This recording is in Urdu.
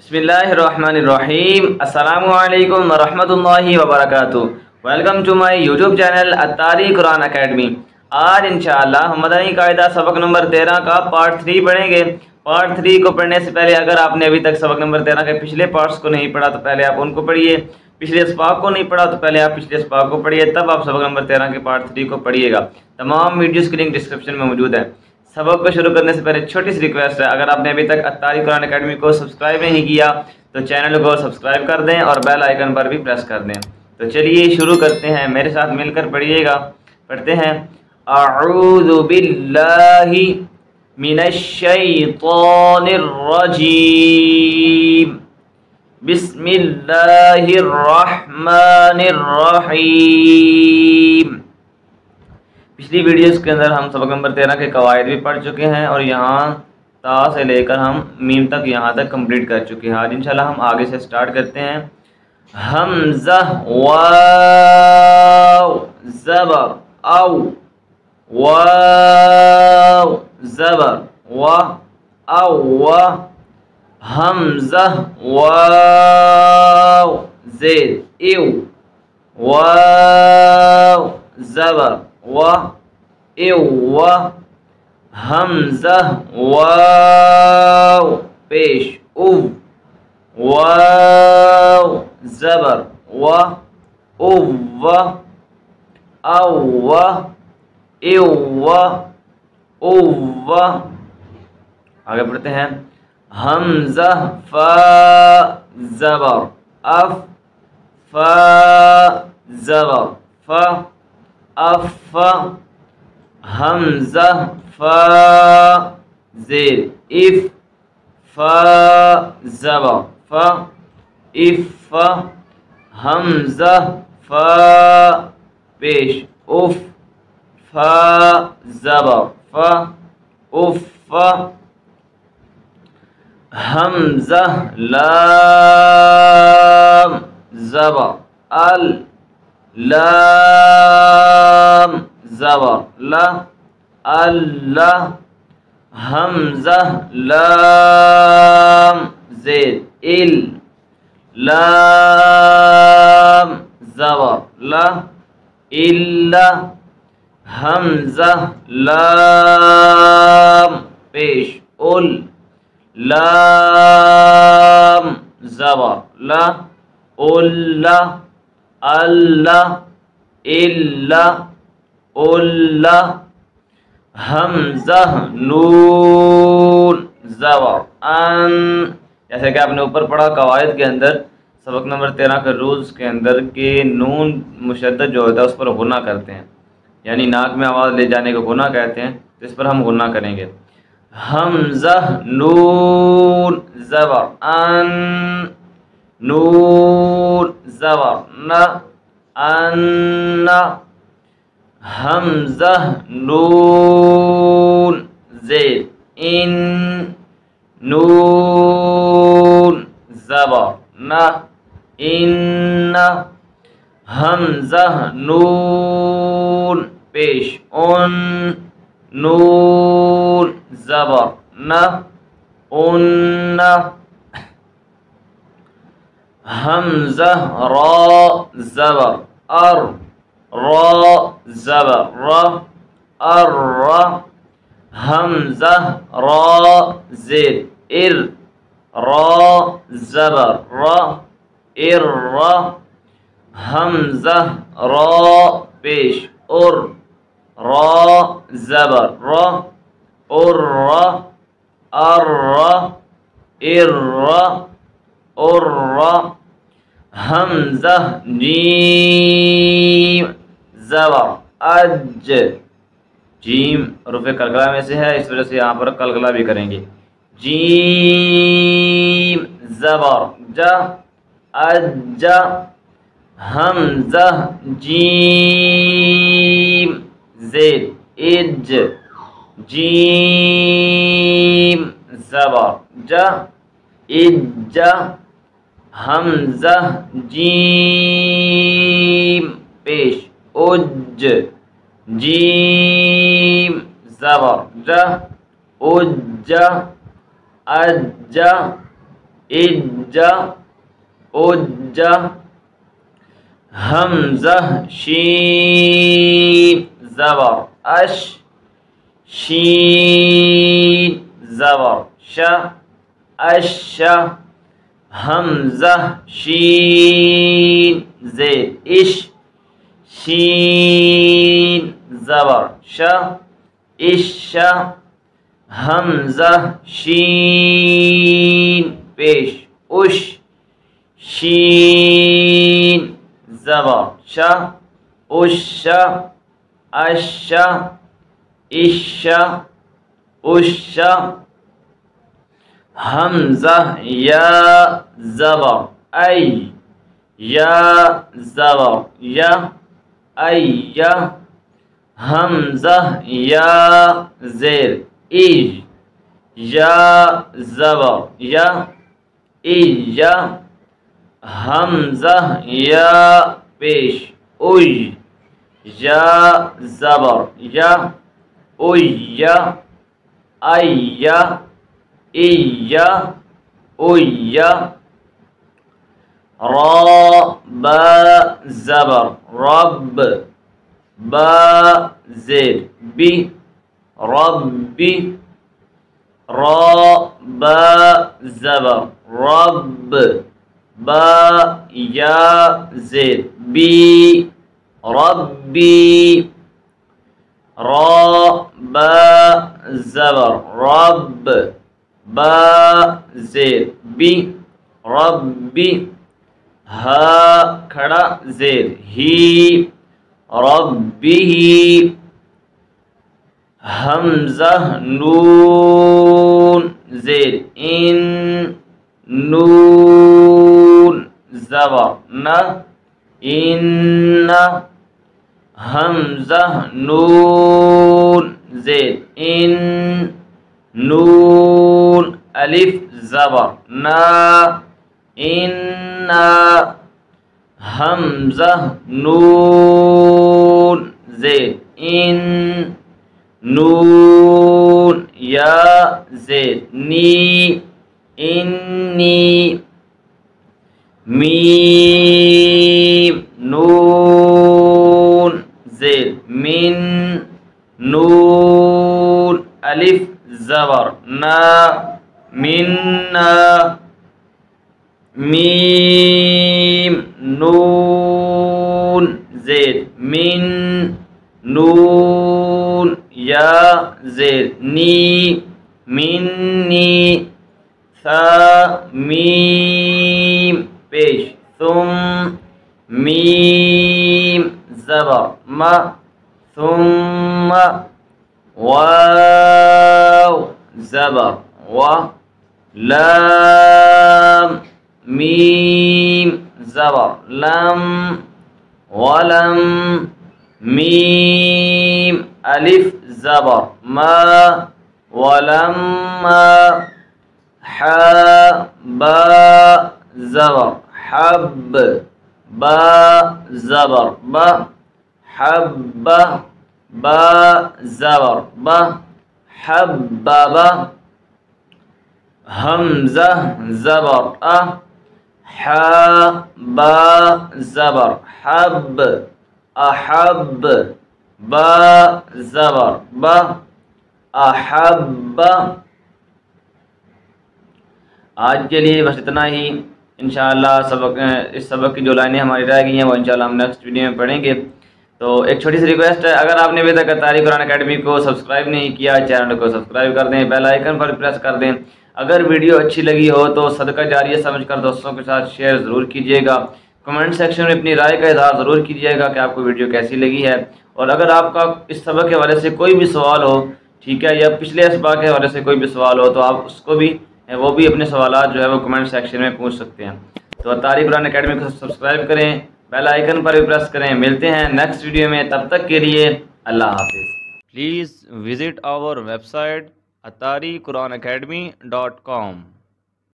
بسم اللہ الرحمن الرحیم۔ السلام علیکم ورحمۃ اللہ وبرکاتہ۔ Welcome to my YouTube channel الطاری قرآن اکیڈمی۔ آج انشاءاللہ ہم مدنی قاعدہ سبق نمبر 13 کا پارٹ 3 پڑھیں گے۔ پارٹ 3 کو پڑھنے سے پہلے اگر آپ نے ابھی تک سبق نمبر 13 کے پچھلے پارٹس کو نہیں پڑھا تو پہلے آپ ان کو پڑھیے، پچھلے اسباق کو نہیں پڑھا تو پہلے آپ پچھلے اسباق کو پڑھیے، تب آپ سبق نمبر 13 کے پارٹ 3 کو پڑھیے گا۔ تمام ویڈیوز کی لنک ڈسکرپشن میں موجود ہے۔ سبق کو شروع کرنے سے پہلے چھوٹی سی ریکویسٹ ہے، اگر آپ نے ابھی تک الطاری قرآن اکیڈمی کو سبسکرائب نہیں کیا تو چینل کو سبسکرائب کر دیں اور بیل آئیکن پر بھی پریس کر دیں۔ تو چلیے شروع کرتے ہیں، میرے ساتھ مل کر پڑھیے گا۔ پڑھتے ہیں اعوذ باللہ من الشیطان الرجیم، بسم اللہ الرحمن الرحیم۔ پچھلی ویڈیوز کے اندر ہم سبق نمبر 13 کے قواعد بھی پڑھ چکے ہیں اور یہاں تا سے لے کر ہم میم تک یہاں تک کمپلیٹ کر چکے ہیں۔ آج انشاءاللہ ہم آگے سے سٹارٹ کرتے ہیں۔ حمزہ واو زبر او، واو زبر و او، حمزہ واو زید ایو، واو زبر و ایو، حمزہ واو پیش او، واو زبر و او، او ایو، او۔ آگے پڑھتے ہیں۔ حمزہ فا زبر اف، فا زبر ف، اف، حمزہ فا زیر اف، فا زبر ف، اف، حمزہ فا پیش اف، فا زبر ف، اف، حمزہ لام زبر ال، لام زبر لا، اللہ، حمزہ لام زید ال، لام زبر لا، الا، حمزہ لام پیش ال، لام زبر لا، الا، اللہ، الا، الا، حمزہ نون زبر ان۔ جیسے کہ آپ نے اوپر پڑھا قواعد کے اندر سبق نمبر 13 کے رولز کے اندر کہ نون مشدد جو ہوتا ہے اس پر غنہ کرتے ہیں، یعنی ناک میں آواز لے جانے کو غنہ کہتے ہیں، تو اس پر ہم غنہ کریں گے۔ حمزہ نون زبر ان، نون زبر نہ، ان، حمزہ نون زید ان، نون زبر نہ، ان، حمزہ نون پیش ان، نون زبر نہ، ان، حمزہ را زبر ار، را زبر را، ار، حمزہ را زیر ار، را زبر را، ار، حمزہ را پیش ار، را زبر را، ار، ار، ار، ار، حمزہ جیم زبر اج، جیم حروف قلقلہ میں سے ہے، اس وجہ سے یہاں پر قلقلہ بھی کریں گے۔ جیم زبر جا اج، حمزہ جیم زید اج، جیم زبر جا اج، حمزہ جیم پیش اج، جیم زبر ج، اج، اج، اجا اجا حمزہ شین زبر اش شین زبر ش اش حمزہ شین زیر اش شین زبر ش اش حمزہ شین پیش اش شین زبر ش اش اش اش اش حمزہ یا زبر ای یا زبر یا ای حمزہ یا زیر ایج یا زبر یا ایج حمزہ یا پیش اوج یا زبر یا اوج ای ای اوج را با زبر رب با زیر بی ربی را با زبر رب با یا زیر بی ربی را با زبر رب با زیر بی ربی ہا کھڑا زیر ہی ربی حمزہ نون زیر ان نون زبر نہ ان حمزہ نون زیر ان نون الف زبر نا ان حمزہ نون زیر ان نون یا زیر نی انی میم نون زیر من نون الف زبر نا منا میم نون زیر من نون یا زیر نی منی ثا میم پیش ثم میم زبر ما ثم واو زبر و لام میم زبر لم ولم میم الف زبر ما ولما حا با زبر حب با زبر با حب با زبر با حبب حمزہ زبر حا با زبر حب احب با زبر با احب آج کے لیے بس اتنا ہی انشاءاللہ اس سبق کی جو لائنیں ہماری رہ گئی ہیں وہ انشاءاللہ ہم نیکسٹ ویڈیو میں پڑھیں گے۔ تو ایک چھوٹی سی ریکویسٹ ہے، اگر آپ نے ابھی تک اتاری قرآن اکیڈمی کو سبسکرائب نہیں کیا چینل کو سبسکرائب کر دیں، بیل آئیکن پر پریس کر دیں۔ اگر ویڈیو اچھی لگی ہو تو صدقہ جاریہ سمجھ کر دوستوں کے ساتھ شیئر ضرور کیجیے گا۔ کمنٹ سیکشن میں اپنی رائے کا اظہار ضرور کیجیے گا کہ آپ کو ویڈیو کیسی لگی ہے، اور اگر آپ کا اس سبق کے حوالے سے کوئی بھی سوال ہو، ٹھیک ہے، یا پچھلے اسباق کے حوالے سے کوئی بھی سوال ہو تو آپ اس کو بھی وہ بھی اپنے سوالات جو ہے وہ کمنٹ سیکشن میں پوچھ سکتے ہیں۔ تو اتاری قرآن اکیڈمی کو سبسکرائب کریں، بیل آئیکن پر بھی پریس کریں۔ ملتے ہیں نیکسٹ ویڈیو میں، تب تک کے لیے اللہ حافظ۔ Please visit our website atariquranacademy.com